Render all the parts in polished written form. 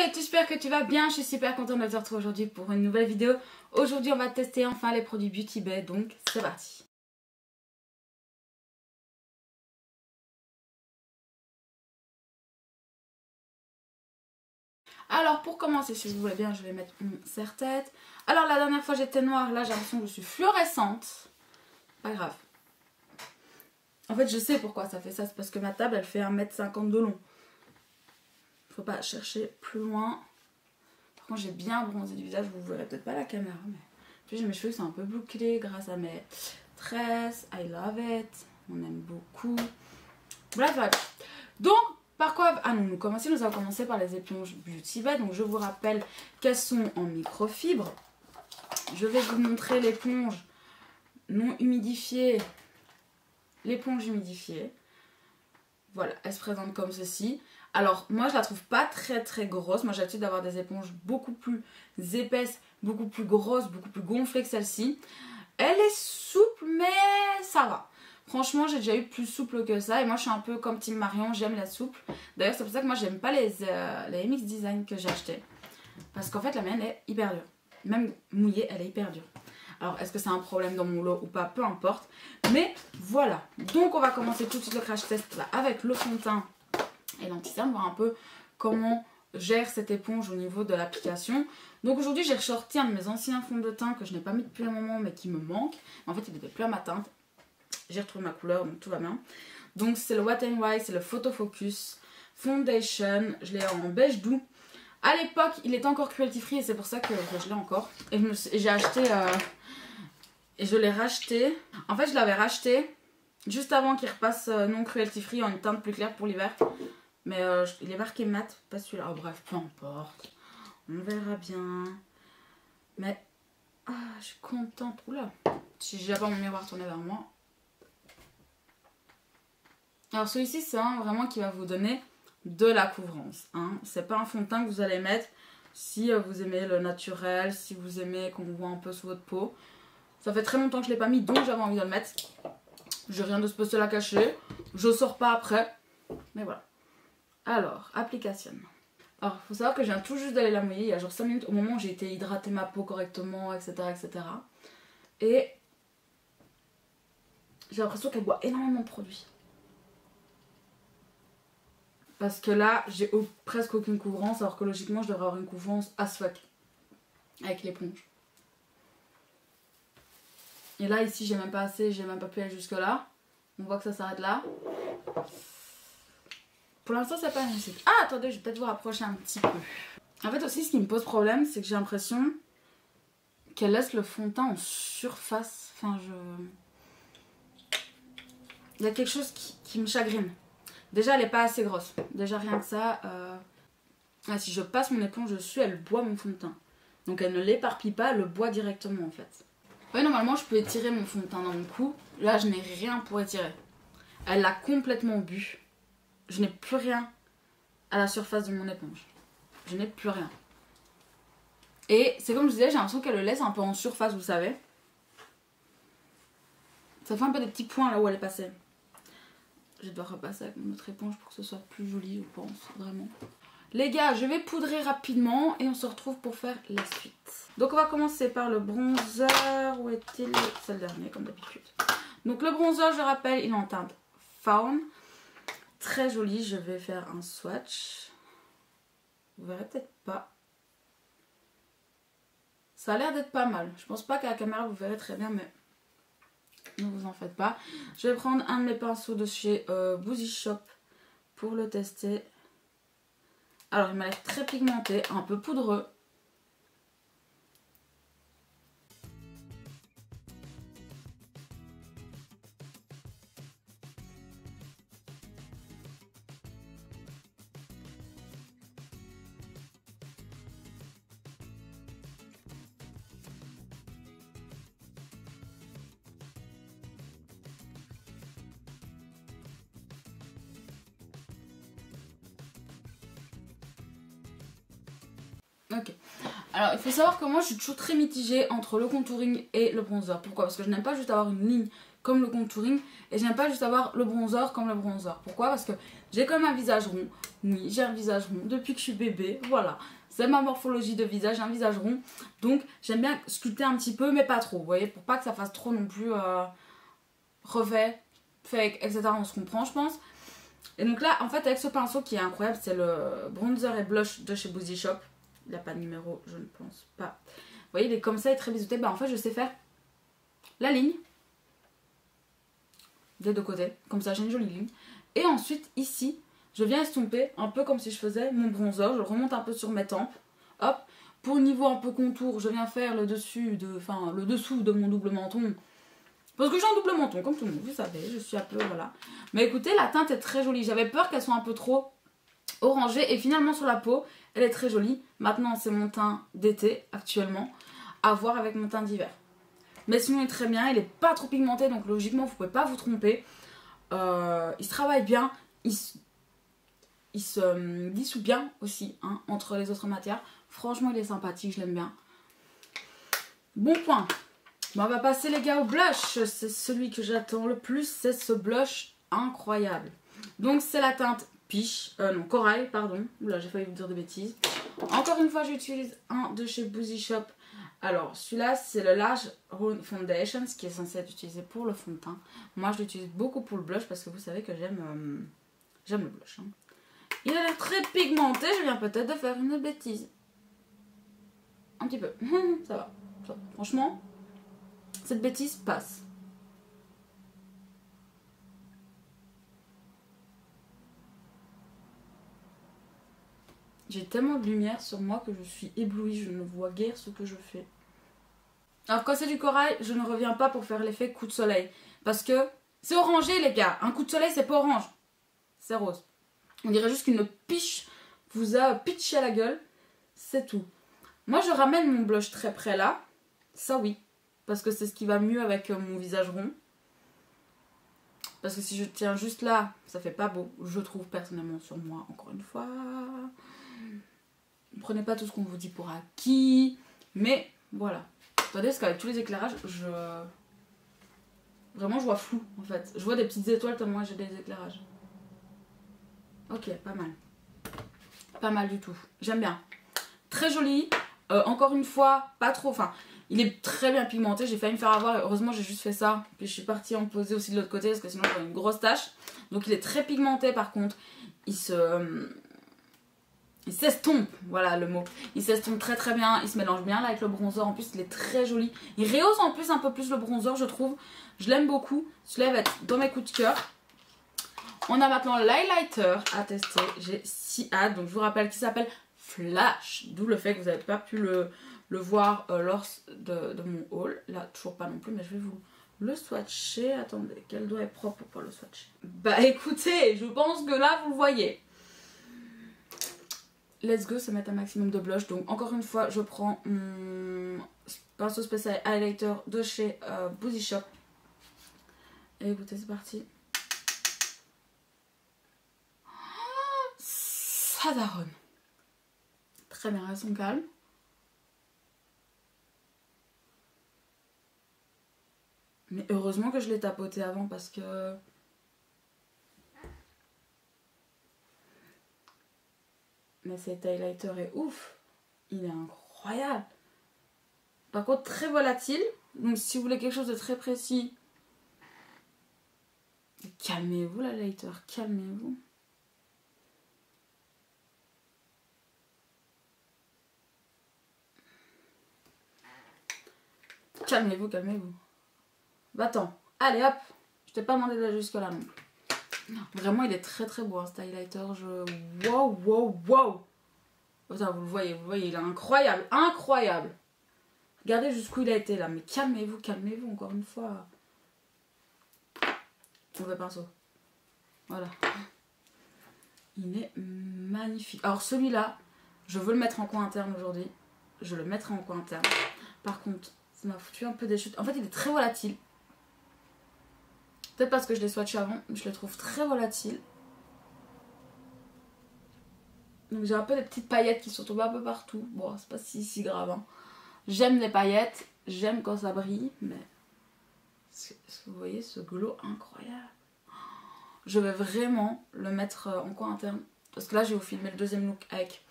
salut, j'espère que tu vas bien, je suis super contente de te retrouver aujourd'hui pour une nouvelle vidéo. Aujourd'hui on va tester enfin les produits Beauty Bay, donc c'est parti. Alors pour commencer, si vous voulez bien, je vais mettre mon serre-tête. Alors la dernière fois j'étais noire, là j'ai l'impression que je suis fluorescente. Pas grave. En fait je sais pourquoi ça fait ça, c'est parce que ma table elle fait 1,50 m de long. Faut pas chercher plus loin. Par contre j'ai bien bronzé du visage, vous verrez peut-être pas la caméra, mais puis j'ai mes cheveux qui sont un peu bouclés grâce à mes tresses. I love it, on aime beaucoup. Bref, donc par quoi... Ah non, nous allons commencer par les éponges Beauty Bay. Donc je vous rappelle qu'elles sont en microfibre. Je vais vous montrer l'éponge non humidifiée. L'éponge humidifiée. Voilà, elle se présente comme ceci. Alors moi je la trouve pas très grosse. Moi j'ai l'habitude d'avoir des éponges beaucoup plus épaisses, beaucoup plus grosses, beaucoup plus gonflées que celle-ci. Elle est souple mais ça va. Franchement j'ai déjà eu plus souple que ça. Et moi je suis un peu comme Team Marion, j'aime la souple. D'ailleurs c'est pour ça que moi j'aime pas les MX Design que j'ai acheté. Parce qu'en fait la mienne est hyper dure. Même mouillée elle est hyper dure. Alors est-ce que c'est un problème dans mon lot ou pas, peu importe. Mais voilà. Donc on va commencer tout de suite le crash test là, avec le fond de teint et l'anti-cerne, voir un peu comment gère cette éponge au niveau de l'application. Donc aujourd'hui j'ai ressorti un de mes anciens fonds de teint que je n'ai pas mis depuis un moment mais qui me manque. En fait il n'était plus à ma teinte. J'ai retrouvé ma couleur donc tout va bien. Donc c'est le Wet n Wild, c'est le Photo Focus Foundation. Je l'ai en beige doux. À l'époque il était encore cruelty free et c'est pour ça que je l'ai encore. Et j'ai acheté et je l'ai racheté. En fait je l'avais racheté juste avant qu'il repasse non cruelty free en une teinte plus claire pour l'hiver. Mais il est marqué mat, pas celui-là. Oh, bref, peu importe. On verra bien. Mais je suis contente. Oula, si j'ai pas mon miroir tourné vers moi. Alors celui-ci c'est un vraiment qui va vous donner de la couvrance. Hein. C'est pas un fond de teint que vous allez mettre si vous aimez le naturel, si vous aimez qu'on voit un peu sous votre peau. Ça fait très longtemps que je l'ai pas mis donc j'avais envie de le mettre. J'ai rien de spécial à cacher. Je sors pas après. Mais voilà. Alors, application. Alors, il faut savoir que je viens tout juste d'aller la mouiller il y a genre 5 minutes au moment où j'ai été hydrater ma peau correctement, etc. etc. Et j'ai l'impression qu'elle boit énormément de produits. Parce que là, j'ai presque aucune couvrance, alors que logiquement, je devrais avoir une couvrance as fuck avec l'éponge. Et là, ici, j'ai même pas assez, j'ai même pas pu aller jusque là. On voit que ça s'arrête là. Pour l'instant c'est pas magnifique. Ah attendez, je vais peut-être vous rapprocher un petit peu. En fait aussi ce qui me pose problème c'est que j'ai l'impression qu'elle laisse le fond de teint en surface. Enfin il y a quelque chose qui me chagrine. Déjà elle est pas assez grosse. Déjà rien que ça. Si je passe mon éponge dessus elle boit mon fond de teint. Donc elle ne l'éparpille pas, elle le boit directement en fait. Oui normalement je peux étirer mon fond de teint dans mon cou. Là je n'ai rien pour étirer. Elle l'a complètement bu. Je n'ai plus rien à la surface de mon éponge. Je n'ai plus rien. Et c'est comme je disais, j'ai l'impression qu'elle le laisse un peu en surface, vous savez. Ça fait un peu des petits points là où elle est passée. Je dois repasser avec mon autre éponge pour que ce soit plus joli, je pense, vraiment. Les gars, je vais poudrer rapidement et on se retrouve pour faire la suite. Donc on va commencer par le bronzer. Où est-il? C'est le dernier, comme d'habitude. Donc le bronzer, je rappelle, il est en teinte faune. Très joli, je vais faire un swatch. Vous verrez peut-être pas. Ça a l'air d'être pas mal. Je pense pas qu'à la caméra vous verrez très bien, mais ne vous en faites pas. Je vais prendre un de mes pinceaux de chez Boozy Shop pour le tester. Alors il m'a l'air très pigmenté, un peu poudreux. Ok, alors il faut savoir que moi je suis toujours très mitigée entre le contouring et le bronzer. Pourquoi? Parce que je n'aime pas juste avoir une ligne comme le contouring et je n'aime pas juste avoir le bronzer comme le bronzer. Pourquoi? Parce que j'ai quand même un visage rond, Oui, j'ai un visage rond depuis que je suis bébé, voilà. C'est ma morphologie de visage, j'ai un visage rond. Donc j'aime bien sculpter un petit peu, mais pas trop, vous voyez, pour pas que ça fasse trop non plus refait, fake, etc. On se comprend, je pense. Et donc là, en fait, avec ce pinceau qui est incroyable, c'est le bronzer et blush de chez Boozy Shop. Il n'a pas de numéro, je ne pense pas. Vous voyez, il est comme ça, il est très biseauté. Bah en fait, je sais faire la ligne des deux côtés. Comme ça, j'ai une jolie ligne. Et ensuite, ici, je viens estomper un peu comme si je faisais mon bronzer. Je le remonte un peu sur mes tempes. Hop. Pour le niveau un peu contour, je viens faire le dessous de mon double menton. Parce que j'ai un double menton, comme tout le monde, vous savez, je suis un peu, voilà. Mais écoutez, la teinte est très jolie. J'avais peur qu'elle soit un peu trop orangée. Et finalement, sur la peau, elle est très jolie. Maintenant, c'est mon teint d'été, actuellement. À voir avec mon teint d'hiver. Mais sinon, il est très bien. Il n'est pas trop pigmenté, donc logiquement, vous ne pouvez pas vous tromper. Il se travaille bien. Il se dissout bien aussi, hein, entre les autres matières. Franchement, il est sympathique, je l'aime bien. Bon point. Bon, on va passer les gars au blush. C'est celui que j'attends le plus. C'est ce blush incroyable. Donc c'est la teinte Peach. Non, Corail, pardon. Oula, j'ai failli vous dire de bêtises. Encore une fois, j'utilise un de chez Boozy Shop. Alors, celui-là, c'est le Large Foundation, ce qui est censé être utilisé pour le fond de teint. Moi, je l'utilise beaucoup pour le blush parce que vous savez que j'aime le blush. Hein. Il a l'air très pigmenté. Je viens peut-être de faire une bêtise. Un petit peu. Ça va. Franchement... cette bêtise passe. J'ai tellement de lumière sur moi que je suis éblouie. Je ne vois guère ce que je fais. Alors quand c'est du corail, je ne reviens pas pour faire l'effet coup de soleil. Parce que c'est orangé les gars. Un coup de soleil c'est pas orange. C'est rose. On dirait juste qu'une piche vous a pitché à la gueule. C'est tout. Moi je ramène mon blush très près là. Ça oui. Parce que c'est ce qui va mieux avec mon visage rond. Parce que si je tiens juste là, ça fait pas beau. Je trouve personnellement sur moi, encore une fois. Ne prenez pas tout ce qu'on vous dit pour acquis. Mais voilà. Attendez, parce qu'avec tous les éclairages, vraiment je vois flou en fait. Je vois des petites étoiles tellement j'ai des éclairages. Ok, pas mal. Pas mal du tout. J'aime bien. Très joli. Encore une fois, pas trop... Enfin, il est très bien pigmenté. J'ai failli me faire avoir. Heureusement, j'ai juste fait ça. Puis je suis partie en poser aussi de l'autre côté parce que sinon j'aurais une grosse tache. Donc il est très pigmenté par contre. Il s'estompe. Voilà le mot. Il s'estompe très très bien. Il se mélange bien là avec le bronzer. En plus, il est très joli. Il rehausse en plus un peu plus le bronzer, je trouve. Je l'aime beaucoup. Celui-là va être dans mes coups de cœur. On a maintenant l'highlighter à tester. J'ai si hâte. Donc je vous rappelle qu'il s'appelle Flash. D'où le fait que vous n'avez pas pu le voir lors de mon haul. Là, toujours pas non plus, mais je vais vous le swatcher. Attendez, quel doigt est propre pour le swatcher? Bah écoutez, je pense que là, vous le voyez. Let's go, se mettre un maximum de blush. Donc encore une fois, je prends mon pinceau spécial highlighter de chez Boozy Shop. Et écoutez, c'est parti. Ça daronne. Très bien, restons calmes. Mais heureusement que je l'ai tapoté avant parce que... Mais cet highlighter est ouf. Il est incroyable. Par contre, très volatile. Donc si vous voulez quelque chose de très précis... Calmez-vous l'highlighter, calmez-vous. Calmez-vous, calmez-vous. Va-t'en. Allez hop. Je t'ai pas demandé d'aller jusque là non plus. Vraiment il est très très beau hein, cet highlighter. Wow, wow, wow. Attends, vous le voyez, il est incroyable, incroyable. Regardez jusqu'où il a été là. Mais calmez-vous, calmez-vous encore une fois. Mauvais pinceau. Voilà. Il est magnifique. Alors celui-là, je veux le mettre en coin interne aujourd'hui. Je le mettrai en coin interne. Par contre, ça m'a foutu un peu des chutes. En fait, il est très volatile. Peut-être parce que je l'ai swatché avant, mais je le trouve très volatile. Donc j'ai un peu des petites paillettes qui sont tombées un peu partout. Bon, c'est pas si grave. Hein. J'aime les paillettes, j'aime quand ça brille, mais... Est-ce que vous voyez ce glow incroyable? Je vais vraiment le mettre en coin interne Parce que là, je vais vous filmer le deuxième look avec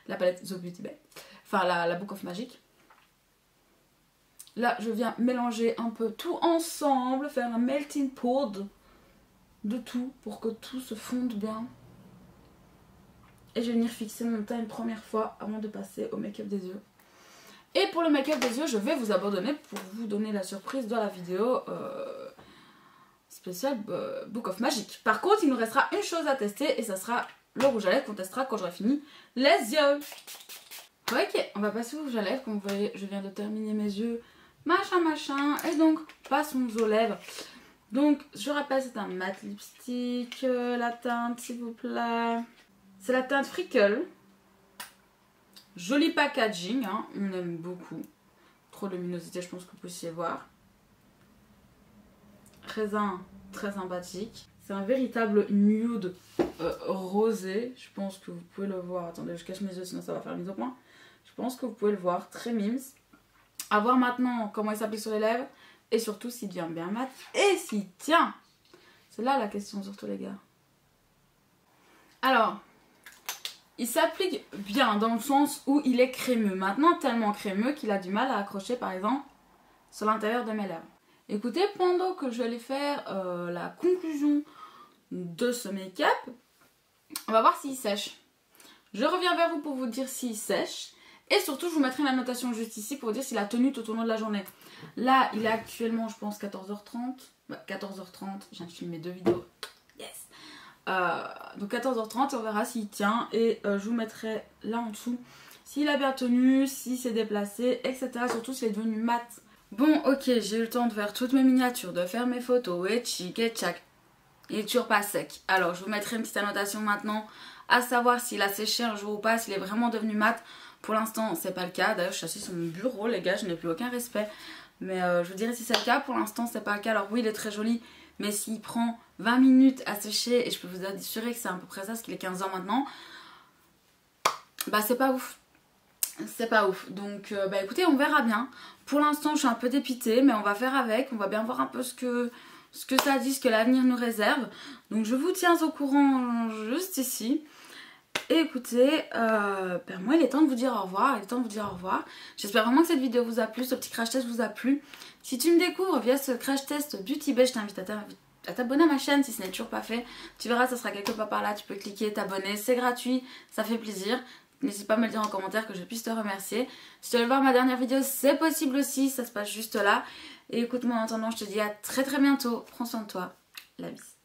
la palette The Beauty Bay. Enfin, la Book of Magic. Là, je viens mélanger un peu tout ensemble, faire un melting pot de tout pour que tout se fonde bien. Et je vais venir fixer mon teint une première fois avant de passer au make-up des yeux. Et pour le make-up des yeux, je vais vous abandonner pour vous donner la surprise dans la vidéo spéciale Book of Magic. Par contre, il nous restera une chose à tester et ça sera le rouge à lèvres qu'on testera quand j'aurai fini les yeux. Ok, on va passer au rouge à lèvres. Comme vous voyez, je viens de terminer mes yeux. Machin. Et donc, passons aux lèvres. Donc, je rappelle, c'est un matte lipstick. La teinte, s'il vous plaît. C'est la teinte Freckle. Joli packaging, hein, on aime beaucoup. Trop de luminosité, je pense que vous puissiez voir. Raisin très sympathique. C'est un véritable nude rosé. Je pense que vous pouvez le voir. Attendez, je cache mes yeux, sinon ça va faire mise au point. Je pense que vous pouvez le voir. Très mimes. À voir maintenant comment il s'applique sur les lèvres. Et surtout s'il devient bien mat. Et s'il tient. C'est là la question surtout, les gars. Alors... il s'applique bien dans le sens où il est crémeux. Maintenant, tellement crémeux qu'il a du mal à accrocher, par exemple, sur l'intérieur de mes lèvres. Écoutez, pendant que je vais aller faire la conclusion de ce make-up, on va voir s'il sèche. Je reviens vers vous pour vous dire s'il sèche. Et surtout, je vous mettrai une annotation juste ici pour vous dire s'il a tenu tout au long de la journée. Là, il est actuellement, je pense, 14h30. 14h30, je viens de filmer 2 vidéos. Yes! Donc 14h30 on verra s'il tient et je vous mettrai là en dessous s'il a bien tenu, s'il s'est déplacé, etc. Surtout s'il est devenu mat. Bon, ok, j'ai eu le temps de faire toutes mes miniatures, de faire mes photos et chic et tchac. Il est toujours pas sec. Alors je vous mettrai une petite annotation maintenant à savoir s'il a séché un jour ou pas, s'il est vraiment devenu mat. Pour l'instant c'est pas le cas. D'ailleurs je suis assise sur mon bureau, les gars, je n'ai plus aucun respect. Mais je vous dirai si c'est le cas. Pour l'instant c'est pas le cas. Alors oui, il est très joli. Mais s'il prend 20 minutes à sécher, et je peux vous assurer que c'est à peu près ça, parce qu'il est 15 h maintenant, bah c'est pas ouf. C'est pas ouf. Donc bah écoutez, on verra bien. Pour l'instant je suis un peu dépitée, mais on va faire avec. On va bien voir un peu ce que ça dit, ce que l'avenir nous réserve. Donc je vous tiens au courant juste ici. Et écoutez, moi il est temps de vous dire au revoir. Il est temps de vous dire au revoir. J'espère vraiment que cette vidéo vous a plu, ce petit crash test vous a plu. Si tu me découvres via ce crash test Beauty Bay, je t'invite à t'abonner à ma chaîne si ce n'est toujours pas fait. Tu verras, ça sera quelque part par là, tu peux cliquer, t'abonner, c'est gratuit, ça fait plaisir. N'hésite pas à me le dire en commentaire que je puisse te remercier. Si tu veux voir ma dernière vidéo, c'est possible aussi, ça se passe juste là. Et écoute-moi en attendant, je te dis à très bientôt. Prends soin de toi, la bise.